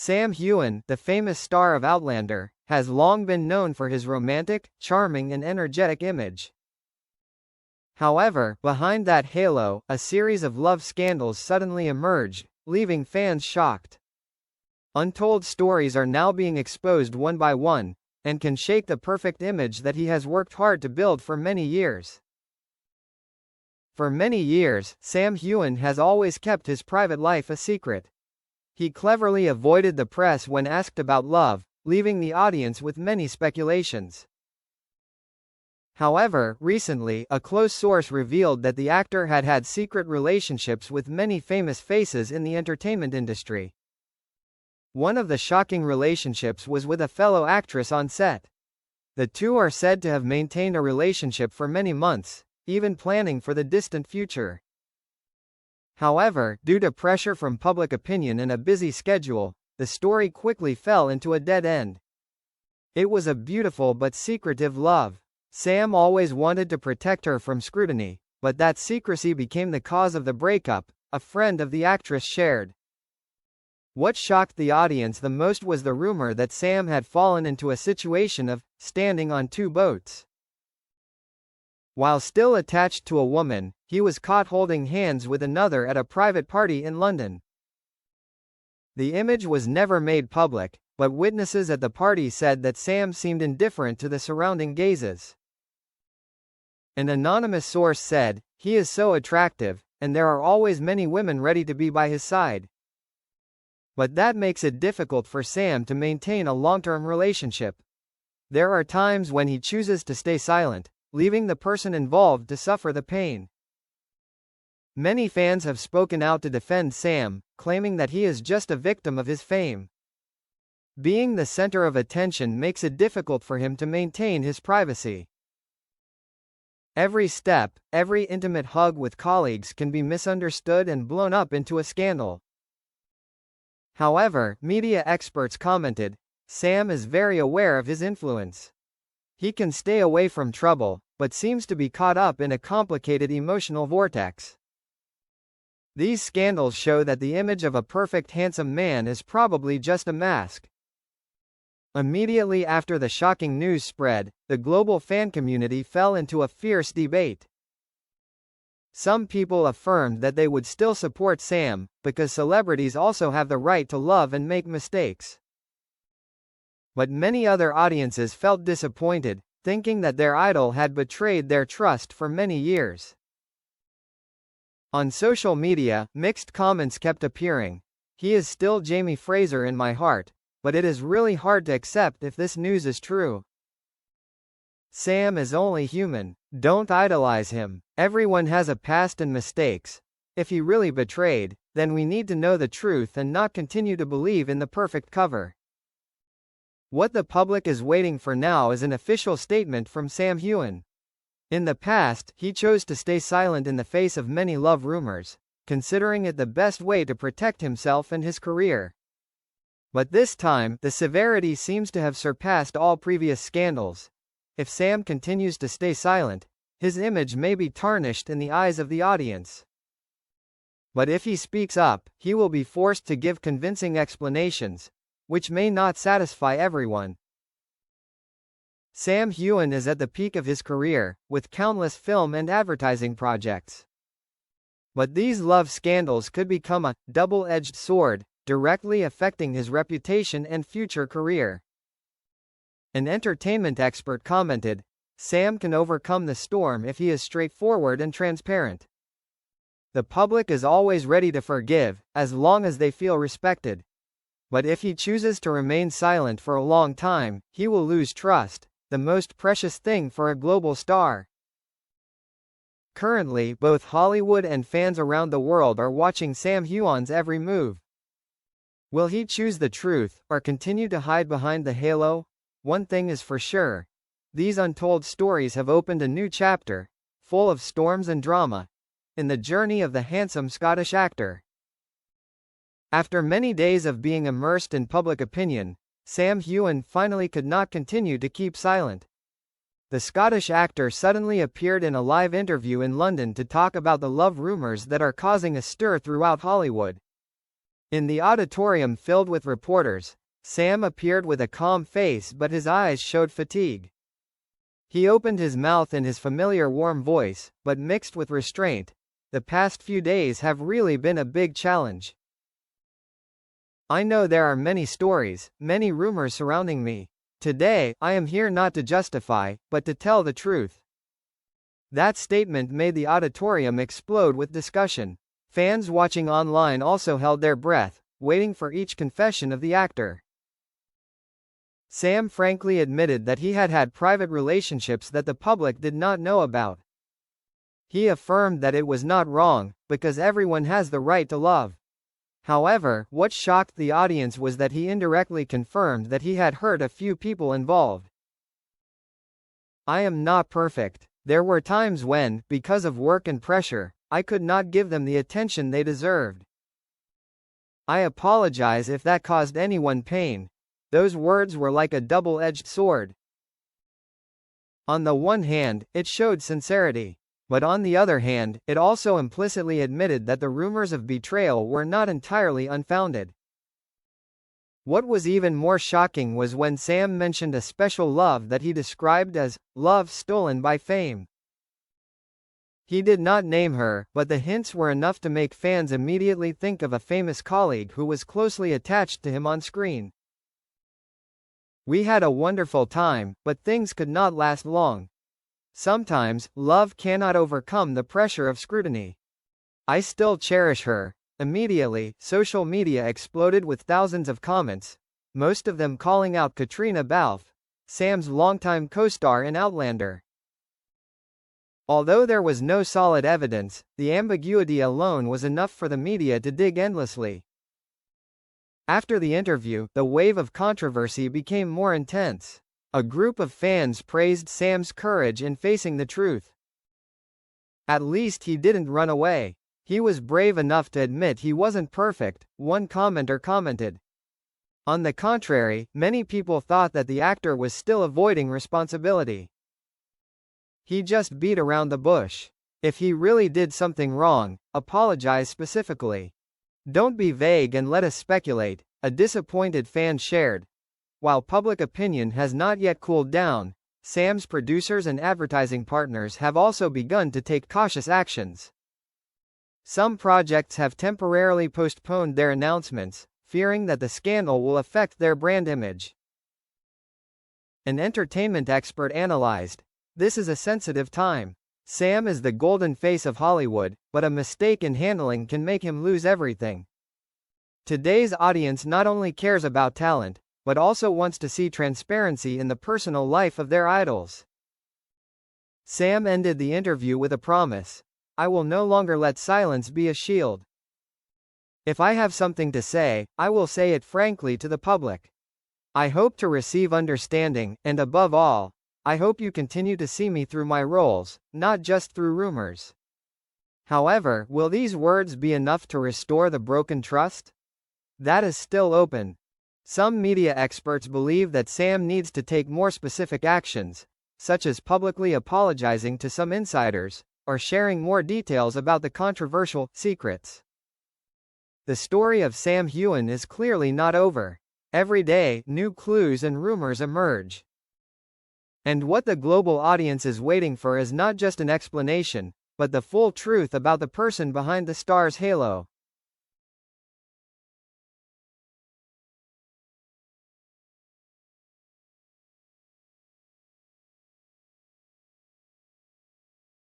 Sam Heughan, the famous star of Outlander, has long been known for his romantic, charming and energetic image. However, behind that halo, a series of love scandals suddenly emerged, leaving fans shocked. Untold stories are now being exposed one by one, and can shake the perfect image that he has worked hard to build for many years. For many years, Sam Heughan has always kept his private life a secret. He cleverly avoided the press when asked about love, leaving the audience with many speculations. However, recently, a close source revealed that the actor had had secret relationships with many famous faces in the entertainment industry. One of the shocking relationships was with a fellow actress on set. The two are said to have maintained a relationship for many months, even planning for the distant future. However, due to pressure from public opinion and a busy schedule, the story quickly fell into a dead end. It was a beautiful but secretive love. Sam always wanted to protect her from scrutiny, but that secrecy became the cause of the breakup, a friend of the actress shared. What shocked the audience the most was the rumor that Sam had fallen into a situation of standing on two boats. While still attached to a woman, he was caught holding hands with another at a private party in London. The image was never made public, but witnesses at the party said that Sam seemed indifferent to the surrounding gazes. An anonymous source said, "He is so attractive, and there are always many women ready to be by his side." But that makes it difficult for Sam to maintain a long-term relationship. There are times when he chooses to stay silent, leaving the person involved to suffer the pain. Many fans have spoken out to defend Sam, claiming that he is just a victim of his fame. Being the center of attention makes it difficult for him to maintain his privacy. Every step, every intimate hug with colleagues can be misunderstood and blown up into a scandal. However, media experts commented, Sam is very aware of his influence. He can stay away from trouble, but seems to be caught up in a complicated emotional vortex. These scandals show that the image of a perfect handsome man is probably just a mask. Immediately after the shocking news spread, the global fan community fell into a fierce debate. Some people affirmed that they would still support Sam, because celebrities also have the right to love and make mistakes. But many other audiences felt disappointed, thinking that their idol had betrayed their trust for many years. On social media, mixed comments kept appearing. "He is still Jamie Fraser in my heart, but it is really hard to accept if this news is true. Sam is only human. Don't idolize him. Everyone has a past and mistakes. If he really betrayed, then we need to know the truth and not continue to believe in the perfect cover." What the public is waiting for now is an official statement from Sam Heughan. In the past, he chose to stay silent in the face of many love rumors, considering it the best way to protect himself and his career. But this time, the severity seems to have surpassed all previous scandals. If Sam continues to stay silent, his image may be tarnished in the eyes of the audience. But if he speaks up, he will be forced to give convincing explanations, which may not satisfy everyone. Sam Heughan is at the peak of his career, with countless film and advertising projects. But these love scandals could become a double-edged sword, directly affecting his reputation and future career. An entertainment expert commented, "Sam can overcome the storm if he is straightforward and transparent. The public is always ready to forgive, as long as they feel respected. But if he chooses to remain silent for a long time, he will lose trust, the most precious thing for a global star." Currently, both Hollywood and fans around the world are watching Sam Heughan's every move. Will he choose the truth, or continue to hide behind the halo? One thing is for sure. These untold stories have opened a new chapter, full of storms and drama, in the journey of the handsome Scottish actor. After many days of being immersed in public opinion, Sam Heughan finally could not continue to keep silent. The Scottish actor suddenly appeared in a live interview in London to talk about the love rumors that are causing a stir throughout Hollywood. In the auditorium filled with reporters, Sam appeared with a calm face, but his eyes showed fatigue. He opened his mouth in his familiar warm voice, but mixed with restraint. The past few days have really been a big challenge. I know there are many stories, many rumors surrounding me. Today, I am here not to justify, but to tell the truth. That statement made the auditorium explode with discussion. Fans watching online also held their breath, waiting for each confession of the actor. Sam frankly admitted that he had had private relationships that the public did not know about. He affirmed that it was not wrong, because everyone has the right to love. However, what shocked the audience was that he indirectly confirmed that he had hurt a few people involved. I am not perfect. There were times when, because of work and pressure, I could not give them the attention they deserved. I apologize if that caused anyone pain. Those words were like a double-edged sword. On the one hand, it showed sincerity. But on the other hand, it also implicitly admitted that the rumors of betrayal were not entirely unfounded. What was even more shocking was when Sam mentioned a special love that he described as love stolen by fame. He did not name her, but the hints were enough to make fans immediately think of a famous colleague who was closely attached to him on screen. We had a wonderful time, but things could not last long. Sometimes, love cannot overcome the pressure of scrutiny. I still cherish her. Immediately, social media exploded with thousands of comments, most of them calling out Katrina Balfe, Sam's longtime co-star in Outlander. Although there was no solid evidence, the ambiguity alone was enough for the media to dig endlessly. After the interview, the wave of controversy became more intense. A group of fans praised Sam's courage in facing the truth. At least he didn't run away. He was brave enough to admit he wasn't perfect, one commenter commented. On the contrary, many people thought that the actor was still avoiding responsibility. He just beat around the bush. If he really did something wrong, apologize specifically. Don't be vague and let us speculate, a disappointed fan shared. While public opinion has not yet cooled down, Sam's producers and advertising partners have also begun to take cautious actions. Some projects have temporarily postponed their announcements, fearing that the scandal will affect their brand image. An entertainment expert analyzed, "This is a sensitive time. Sam is the golden face of Hollywood, but a mistake in handling can make him lose everything. Today's audience not only cares about talent, but also wants to see transparency in the personal life of their idols." Sam ended the interview with a promise. "I will no longer let silence be a shield. If I have something to say, I will say it frankly to the public. I hope to receive understanding, and above all, I hope you continue to see me through my roles, not just through rumors." However, will these words be enough to restore the broken trust? That is still open. Some media experts believe that Sam needs to take more specific actions, such as publicly apologizing to some insiders, or sharing more details about the controversial secrets. The story of Sam Heughan is clearly not over. Every day, new clues and rumors emerge. And what the global audience is waiting for is not just an explanation, but the full truth about the person behind the star's halo.